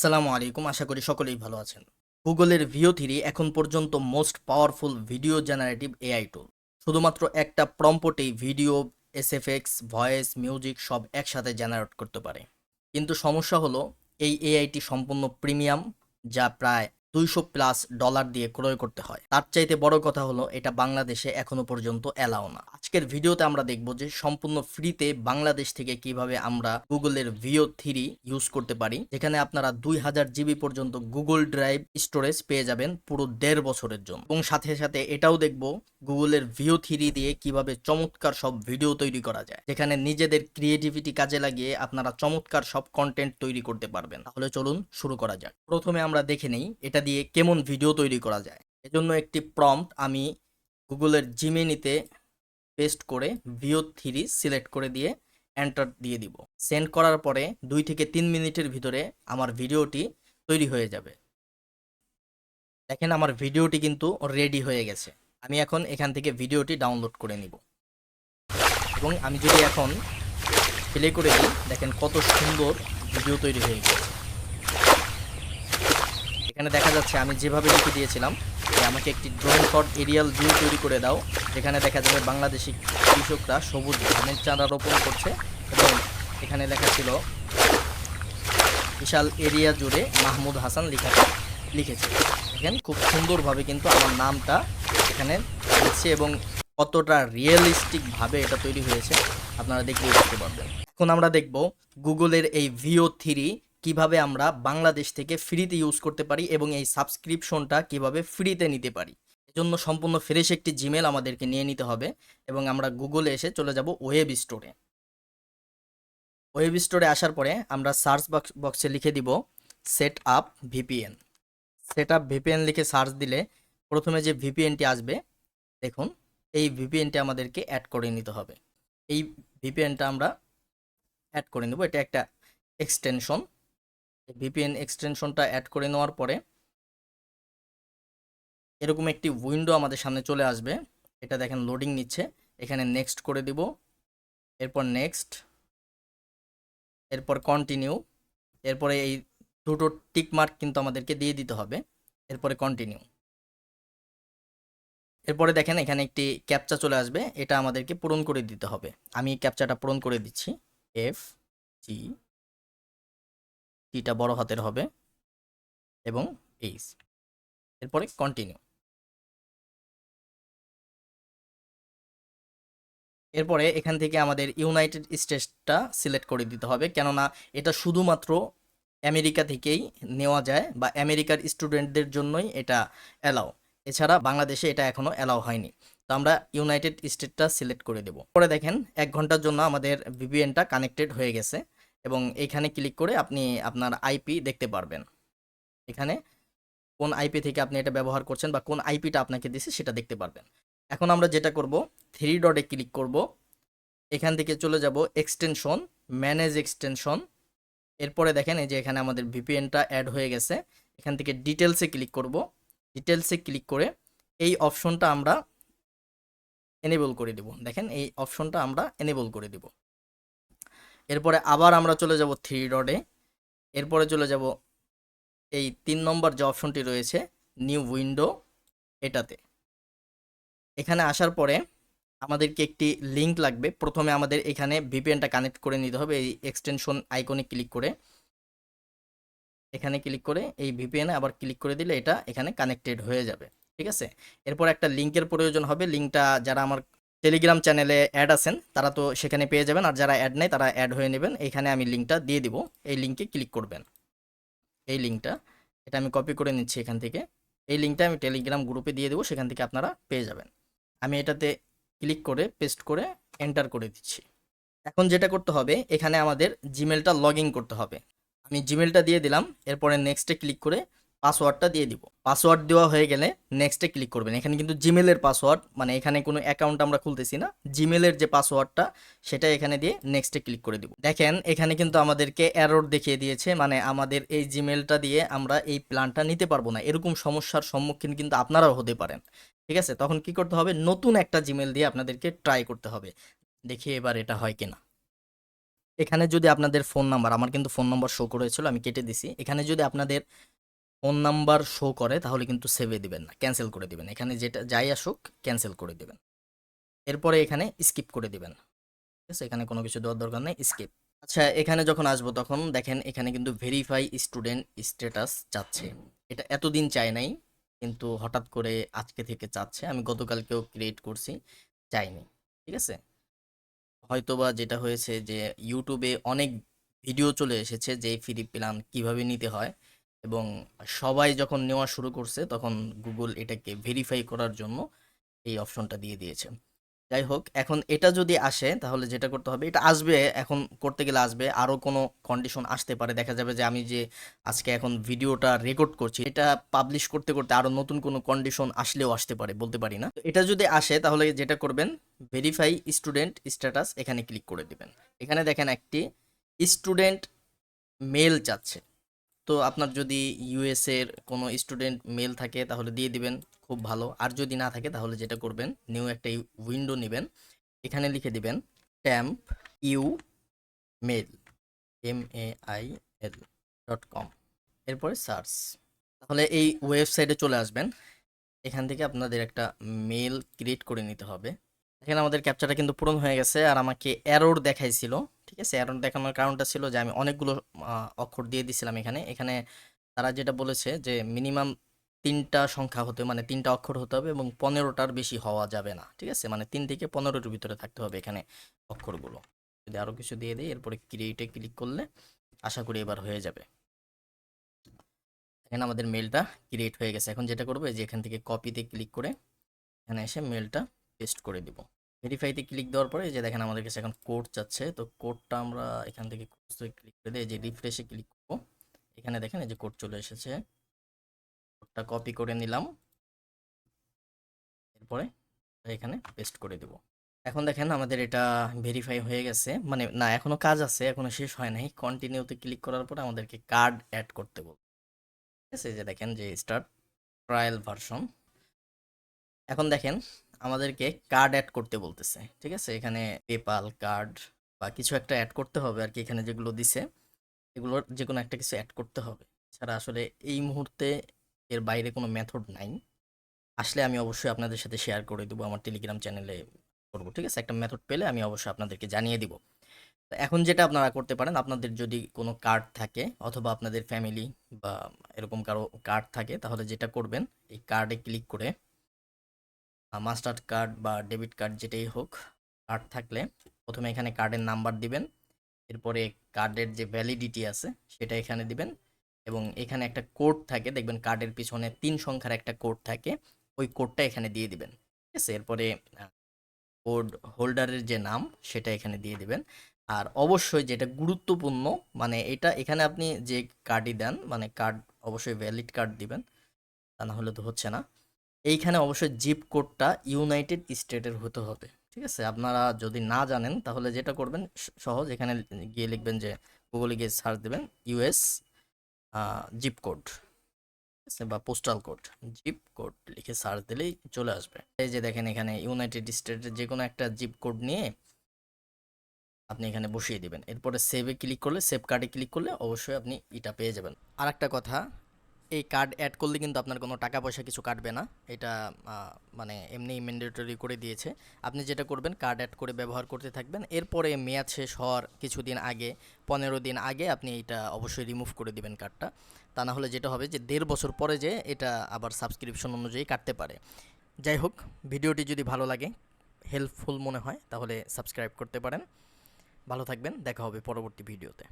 আসসালামু আলাইকুম, আশা করি সকলেই ভালো আছেন। গুগলের ভিও থ্রি এখন পর্যন্ত most powerful video generative AI টুল। শুধুমাত্র একটা প্রম্পটেই ভিডিও, এসএফএক্স, ভয়েস, মিউজিক সব একসাথে জেনারেট করতে পারে। কিন্তু সমস্যা হলো এই এআইটি সম্পূর্ণ প্রিমিয়াম, যা প্রায় $200+ দিয়ে ক্রয় করতে হয়। তার চাইতে বড় কথা হলো এটা বাংলাদেশে এখনো পর্যন্ত অ্যালাও না। আজকের ভিডিওতে আমরা দেখব যে সম্পূর্ণ ফ্রিতে বাংলাদেশ থেকে কিভাবে আমরা গুগলের ভিও থ্রি ইউজ করতে পারি, যেখানে আপনারা 2000 জিবি পর্যন্ত গুগল ড্রাইভ স্টোরেজ পেয়ে যাবেন পুরো 1.5 বছরের জন্য। এবং সাথে সাথে এটাও দেখব গুগলের ভিও থ্রি দিয়ে কিভাবে চমৎকার সব ভিডিও তৈরি করা যায়, যেখানে নিজেদের ক্রিয়েটিভিটি কাজে লাগিয়ে আপনারা চমৎকার সব কন্টেন্ট তৈরি করতে পারবেন। তাহলে চলুন শুরু করা যাক। প্রথমে আমরা দেখে নেই এটা দিয়ে কেমন ভিডিও তৈরি করা যায়। এজন্য একটি প্রম্পট আমি গুগলের জিমেনিতে পেস্ট করে ভিও থ্রি সিলেক্ট করে দিয়ে এন্টার দিয়ে দিব। সেন্ড করার পরে 2 থেকে 3 মিনিটের ভিতরে আমার ভিডিওটি তৈরি হয়ে যাবে। দেখেন আমার ভিডিওটি কিন্তু রেডি হয়ে গেছে। আমি এখন এখান থেকে ভিডিওটি ডাউনলোড করে নিব এবং আমি যদি এখন প্লে করে দিই, দেখেন কত সুন্দর ভিডিও তৈরি হয়ে গেছে। এখানে দেখা যাচ্ছে আমি যেভাবে লিখে দিয়েছিলাম যে আমাকে একটি ড্রোন শট এরিয়াল ভিউ তৈরি করে দাও, যেখানে দেখা যাবে বাংলাদেশি কৃষকরা সবুজ ধানের চারা রোপণ করছে এবং এখানে লেখা ছিল বিশাল এরিয়া জুড়ে মাহমুদ হাসান লিখেছে। দেখেন খুব সুন্দরভাবে কিন্তু আমার নামটা এখানে লিখছে এবং কতটা রিয়েলিস্টিকভাবে এটা তৈরি হয়েছে আপনারা দেখলেই বুঝতে পারবেন। এখন আমরা দেখব গুগলের এই ভিও থ্রি কিভাবে আমরা বাংলাদেশ থেকে ফ্রিতে ইউজ করতে পারি এবং এই সাবস্ক্রিপশনটা কিভাবে ফ্রিতে নিতে পারি। এজন্য সম্পূর্ণ ফ্রেশ একটি জিমেল আমাদেরকে নিয়ে নিতে হবে এবং আমরা গুগলে এসে চলে যাব ওয়েব স্টোরে। ওয়েব স্টোরে আসার পরে আমরা সার্চ বক্সে লিখে দিব set up VPN. Set up VPN লিখে সার্চ দিলে প্রথমে যে ভিপিএনটি আসবে, দেখুন এই ভিপিএনটি আমাদেরকে অ্যাড করে নিতে হবে। এই ভিপিএনটা আমরা অ্যাড করে নেব, এটা একটা এক্সটেনশন। ভিপিএন এক্সটেনশনটা অ্যাড করে নেওয়ার পরে এরকম একটি উইন্ডো আমাদের সামনে চলে আসবে। এটা দেখেন লোডিং নিচ্ছে, এখানে নেক্সট করে দিব, এরপর নেক্সট, এরপর কন্টিনিউ, এরপরে এই দুটো টিক মার্ক কিন্তু আমাদেরকে দিয়ে দিতে হবে, এরপরে কন্টিনিউ। এরপরে দেখেন এখানে একটি ক্যাপচা চলে আসবে, এটা আমাদেরকে পূরণ করে দিতে হবে। আমি ক্যাপচাটা পূরণ করে দিচ্ছি। এফ জি, টিটা বড় হাতের হবে এবং এইচ, এরপরে কন্টিনিউ। এরপরে এখান থেকে আমাদের ইউনাইটেড স্টেটসটা সিলেক্ট করে দিতে হবে, কেননা এটা শুধুমাত্র আমেরিকা থেকেই নেওয়া যায় বা আমেরিকার স্টুডেন্টদের জন্যই এটা অ্যালাউ। এছাড়া বাংলাদেশে এটা এখনও অ্যালাউ হয়নি। তো আমরা ইউনাইটেড স্টেটটা সিলেক্ট করে দেব। পরে দেখেন 1 ঘন্টার জন্য আমাদের ভিপিএনটা কানেক্টেড হয়ে গেছে এবং এইখানে ক্লিক করে আপনি আপনার আইপি দেখতে পারবেন। এখানে কোন আইপি থেকে আপনি এটা ব্যবহার করছেন বা কোন আইপিটা আপনাকে দিছে সেটা দেখতে পারবেন। এখন আমরা যেটা করব, 3 ডটে ক্লিক করব, এখান থেকে চলে যাব এক্সটেনশন, ম্যানেজ এক্সটেনশন। এরপরে দেখেন এই যে এখানে আমাদের ভিপিএনটা অ্যাড হয়ে গেছে। এখান থেকে ডিটেলসে ক্লিক করব, ডিটেলসে ক্লিক করে এই অপশনটা আমরা এনেবল করে দেব। দেখেন এই অপশনটা আমরা এনেবল করে দেব। এরপরে আবার আমরা চলে যাব 3 ডটে, এরপরে চলে যাব এই 3 নম্বর যে অপশনটি রয়েছে নিউ উইন্ডো, এটাতে। এখানে আসার পরে আমাদেরকে একটি লিঙ্ক লাগবে। প্রথমে আমাদের এখানে ভিপিএনটা কানেক্ট করে নিতে হবে। এই এক্সটেনশন আইকনে ক্লিক করে এখানে ক্লিক করে এই ভিপিএনে আবার ক্লিক করে দিলে এটা এখানে কানেক্টেড হয়ে যাবে। ঠিক আছে, এরপর একটা লিঙ্কের প্রয়োজন হবে। লিঙ্কটা যারা আমার টেলিগ্রাম চ্যানেলে অ্যাড আছেন তারা তো সেখানে পেয়ে যাবেন, আর যারা অ্যাড নেই তারা অ্যাড হয়ে নেবেন। এখানে আমি লিঙ্কটা দিয়ে দিব, এই লিঙ্কে ক্লিক করবেন। এই লিঙ্কটা এটা আমি কপি করে নিচ্ছি এখান থেকে। এই লিঙ্কটা আমি টেলিগ্রাম গ্রুপে দিয়ে দেবো, সেখান থেকে আপনারা পেয়ে যাবেন। আমি এটাতে ক্লিক করে পেস্ট করে এন্টার করে দিচ্ছি। এখন যেটা করতে হবে, এখানে আমাদের জিমেলটা লগ ইন করতে হবে। আমি জিমেলটা দিয়ে দিলাম, এরপরে নেক্সটে ক্লিক করে পাসওয়ার্ডটা দিয়ে দিব। পাসওয়ার্ড দেওয়া হয়ে গেলে নেক্সটে ক্লিক করবেন। এখানে কিন্তু জিমেলের পাসওয়ার্ড, মানে এখানে কোনো অ্যাকাউন্ট আমরা খুলতেছি না, জিমেলের যে পাসওয়ার্ডটা সেটা এখানে দিয়ে নেক্সটে ক্লিক করে দিব। দেখেন এখানে কিন্তু আমাদেরকে এরর দেখিয়ে দিয়েছে, মানে আমাদের এই জিমেলটা দিয়ে আমরা এই প্ল্যানটা নিতে পারবো না। এরকম সমস্যার সম্মুখীন কিন্তু আপনারাও হতে পারেন। ঠিক আছে, তখন কি করতে হবে, নতুন একটা জিমেল দিয়ে আপনাদেরকে ট্রাই করতে হবে। দেখি এবার এটা হয় কিনা। এখানে যদি আপনাদের ফোন নাম্বার, আমার কিন্তু ফোন নাম্বার শো করেছিল, আমি কেটে দিছি। এখানে যদি আপনাদের ফোন নাম্বার শো করে তাহলে কিন্তু সেভে দিবেন না, ক্যান্সেল করে দিবেন। এখানে যেটা যাই আসুক ক্যান্সেল করে দিবেন। এরপরে এখানে স্কিপ করে দিবেন। ঠিক আছে, এখানে কোনো কিছু দেওয়ার দরকার নেই, স্কিপ। আচ্ছা, এখানে যখন আসবো তখন দেখেন এখানে কিন্তু ভেরিফাই স্টুডেন্ট স্ট্যাটাস চাচ্ছে। এটা এতদিন চায় নাই, কিন্তু হঠাৎ করে আজকে থেকে চাচ্ছে। আমি গতকালকেও ক্রিয়েট করছি, চাইনি। ঠিক আছে, হয়তোবা যেটা হয়েছে যে ইউটিউবে অনেক ভিডিও চলে এসেছে যে ফ্রি প্ল্যান কিভাবে নিতে হয়, এবং সবাই যখন নেওয়া শুরু করছে তখন গুগল এটাকে ভেরিফাই করার জন্য এই অপশনটা দিয়ে দিয়েছে। যাই হোক, এখন এটা যদি আসে তাহলে যেটা করতে হবে, এটা আসবে, এখন করতে গেলে আসবে, আরও কোনো কন্ডিশন আসতে পারে। দেখা যাবে যে আমি যে আজকে এখন ভিডিওটা রেকর্ড করছি, এটা পাবলিশ করতে করতে আরও নতুন কোনো কন্ডিশন আসলেও আসতে পারে, বলতে পারি না। তো এটা যদি আসে তাহলে যেটা করবেন, ভেরিফাই স্টুডেন্ট স্ট্যাটাস এখানে ক্লিক করে দিবেন। এখানে দেখেন একটি স্টুডেন্ট মেল চাচ্ছে। তো আপনার যদি ইউএস এর কোনো স্টুডেন্ট মেল থাকে তাহলে দিয়ে দিবেন, খুব ভালো। আর যদি না থাকে তাহলে যেটা করবেন, নিউ একটা উইন্ডো নেবেন, এখানে লিখে দিবেন ট্যাম্প ইউ মেল, mail.com, এরপরে সার্চ। তাহলে এই ওয়েবসাইটে চলে আসবেন। এখান থেকে আপনাদের একটা মেল ক্রিয়েট করে নিতে হবে। এখানে আমাদের ক্যাপচাটা কিন্তু পূরণ হয়ে গেছে, আর আমাকে এরর দেখাইছিল। ঠিক আছে, এরর দেখানোর কারণটা ছিল যে আমি অনেকগুলো অক্ষর দিয়ে দিছিলাম। এখানে এখানে তারা যেটা বলেছে যে মিনিমাম 3টা সংখ্যা হতে, মানে 3টা অক্ষর হতে হবে, এবং 15টার বেশি হওয়া যাবে না। ঠিক আছে, মানে 3 থেকে 15টার ভিতরে থাকতে হবে এখানে অক্ষরগুলো। যদি আরও কিছু দিয়ে দিই, এরপরে ক্রিয়েটে ক্লিক করলে আশা করি এবার হয়ে যাবে। এখানে আমাদের মেলটা ক্রিয়েট হয়ে গেছে। এখন যেটা করবো, এই যে এখান থেকে কপিতে ক্লিক করে এখানে এসে মেলটা পেস্ট করে দিব। ভেরিফাইতে ক্লিক দেওয়ার পরে এই যে দেখেন আমাদের কাছে এখন কোড চাচ্ছে। তো কোডটা আমরা এখান থেকে ক্লিক করে দিয়ে এই যে রিফ্রেশে ক্লিক করবো। এখানে দেখেন এই যে কোড চলে এসেছে, কোডটা কপি করে নিলাম, এরপরে এখানে পেস্ট করে দেব। এখন দেখেন আমাদের এটা ভেরিফাই হয়ে গেছে, মানে না, এখনো কাজ আছে, এখনো শেষ হয় নাই। কন্টিনিউতে ক্লিক করার পরে আমাদেরকে কার্ড অ্যাড করতে বলবে। ঠিক আছে, এই যে দেখেন যে স্টার্ট ট্রায়াল ভার্সন। এখন দেখেন আমাদেরকে কার্ড অ্যাড করতে বলতেছে। ঠিক আছে, এখানে পেপাল কার্ড বা কিছু একটা অ্যাড করতে হবে আর কি। এখানে যেগুলো দিছে এগুলোর যে কোনো একটা কিছু অ্যাড করতে হবে, ছাড়া আসলে এই মুহূর্তে এর বাইরে কোনো মেথড নাই। আসলে আমি অবশ্যই আপনাদের সাথে শেয়ার করে দেবো, আমার টেলিগ্রাম চ্যানেলে করবো। ঠিক আছে, একটা মেথড পেলে আমি অবশ্যই আপনাদেরকে জানিয়ে দিব। তো এখন যেটা আপনারা করতে পারেন, আপনাদের যদি কোনো কার্ড থাকে অথবা আপনাদের ফ্যামিলি বা এরকম কারো কার্ড থাকে, তাহলে যেটা করবেন, এই কার্ডে ক্লিক করে মাস্টার কার্ড বা ডেবিট কার্ড যেটাই হোক, কার্ড থাকলে প্রথমে এখানে কার্ডের নাম্বার দিবেন, এরপরে কার্ডের যে ভ্যালিডিটি আছে সেটা এখানে দিবেন, এবং এখানে একটা কোড থাকে, দেখবেন কার্ডের পিছনে 3 সংখ্যার একটা কোড থাকে, ওই কোডটা এখানে দিয়ে দিবেন। ঠিক আছে, এরপরে কোড হোল্ডারের যে নাম সেটা এখানে দিয়ে দিবেন। আর অবশ্যই যেটা গুরুত্বপূর্ণ, মানে এটা এখানে আপনি যে কার্ডই দেন, মানে কার্ড অবশ্যই ভ্যালিড কার্ড দিবেন, তা না হলে তো হচ্ছে না। এইখানে অবশ্যই জিপ কোডটা ইউনাইটেড স্টেটের হতে হবে। ঠিক আছে, আপনারা যদি না জানেন তাহলে যেটা করবেন সহজ, এখানে গিয়ে লিখবেন যে গুগলে গিয়ে সার্চ দেবেন ইউএস জিপ কোড, ঠিক আছে, বা পোস্টাল কোড। জিপ কোড লিখে সার্চ দিলেই চলে আসবে। এই যে দেখেন এখানে ইউনাইটেড স্টেটের যে কোনো একটা জিপ কোড নিয়ে আপনি এখানে বসিয়ে দিবেন। এরপরে সেভে ক্লিক করলে, সেভ কার্ডে ক্লিক করলে অবশ্যই আপনি এটা পেয়ে যাবেন। আর একটা কথা, এই কার্ড অ্যাড করলে কিন্তু আপনার কোনো টাকা পয়সা কিছু কাটবে না। এটা মানে এমনিই ম্যান্ডেটরি করে দিয়েছে। আপনি যেটা করবেন, কার্ড অ্যাড করে ব্যবহার করতে থাকবেন। এরপরে মেয়াদ শেষ হওয়ার কিছুদিন আগে, 15 দিন আগে আপনি এটা অবশ্যই রিমুভ করে দিবেন কার্ডটা। তা না হলে যেটা হবে যে 1.5 বছর পরে যে এটা আবার সাবস্ক্রিপশন অনুযায়ী কাটতে পারে। যাই হোক, ভিডিওটি যদি ভালো লাগে, হেল্পফুল মনে হয়, তাহলে সাবস্ক্রাইব করতে পারেন। ভালো থাকবেন, দেখা হবে পরবর্তী ভিডিওতে।